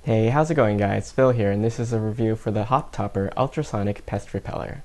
Hey, how's it going guys? Phil here, and this is a review for the HopTopper Ultrasonic Pest Repeller.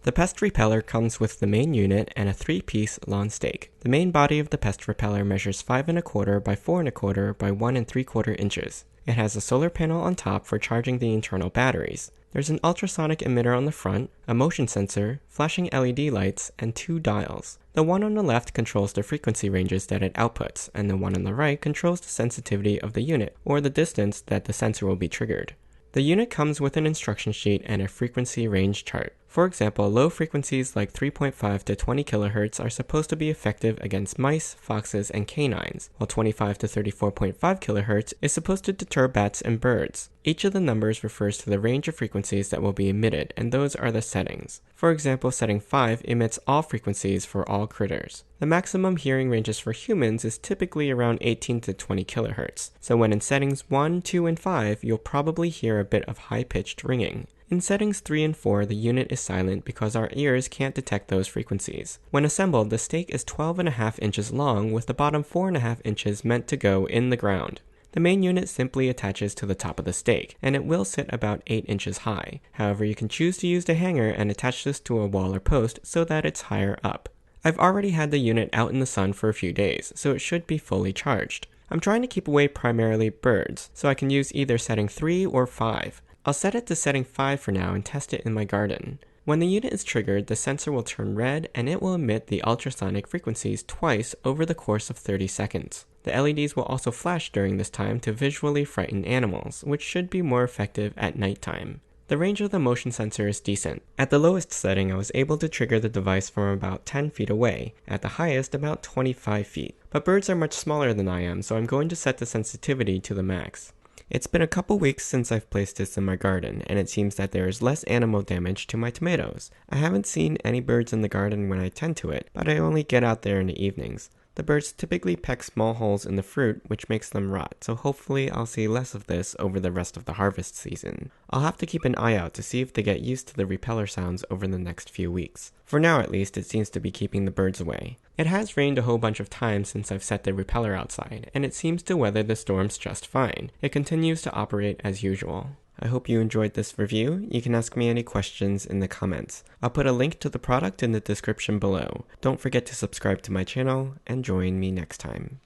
The Pest Repeller comes with the main unit and a 3-piece lawn stake. The main body of the Pest Repeller measures 5 1/4 by 4 1/4 by 1 3/4 inches. It has a solar panel on top for charging the internal batteries. There's an ultrasonic emitter on the front, a motion sensor, flashing LED lights, and 2 dials. The one on the left controls the frequency ranges that it outputs, and the one on the right controls the sensitivity of the unit, or the distance that the sensor will be triggered. The unit comes with an instruction sheet and a frequency range chart. For example, low frequencies like 3.5 to 20 kHz are supposed to be effective against mice, foxes, and canines, while 25 to 34.5 kHz is supposed to deter bats and birds. Each of the numbers refers to the range of frequencies that will be emitted, and those are the settings. For example, setting 5 emits all frequencies for all critters. The maximum hearing ranges for humans is typically around 18 to 20 kHz, so when in settings 1, 2, and 5, you'll probably hear a bit of high-pitched ringing. In settings 3 and 4, the unit is silent because our ears can't detect those frequencies. When assembled, the stake is 12.5 inches long, with the bottom 4.5 inches meant to go in the ground. The main unit simply attaches to the top of the stake, and it will sit about 8 inches high. However, you can choose to use the hanger and attach this to a wall or post so that it's higher up. I've already had the unit out in the sun for a few days, so it should be fully charged. I'm trying to keep away primarily birds, so I can use either setting 3 or 5. I'll set it to setting 5 for now and test it in my garden. When the unit is triggered, the sensor will turn red and it will emit the ultrasonic frequencies twice over the course of 30 seconds. The LEDs will also flash during this time to visually frighten animals, which should be more effective at nighttime. The range of the motion sensor is decent. At the lowest setting, I was able to trigger the device from about 10 feet away, at the highest about 25 feet. But birds are much smaller than I am, so I'm going to set the sensitivity to the max. It's been a couple weeks since I've placed this in my garden, and it seems that there is less animal damage to my tomatoes. I haven't seen any birds in the garden when I tend to it, but I only get out there in the evenings. The birds typically peck small holes in the fruit, which makes them rot, so hopefully I'll see less of this over the rest of the harvest season. I'll have to keep an eye out to see if they get used to the repeller sounds over the next few weeks. For now at least, it seems to be keeping the birds away. It has rained a whole bunch of times since I've set the repeller outside, and it seems to weather the storms just fine. It continues to operate as usual. I hope you enjoyed this review. You can ask me any questions in the comments. I'll put a link to the product in the description below. Don't forget to subscribe to my channel and join me next time.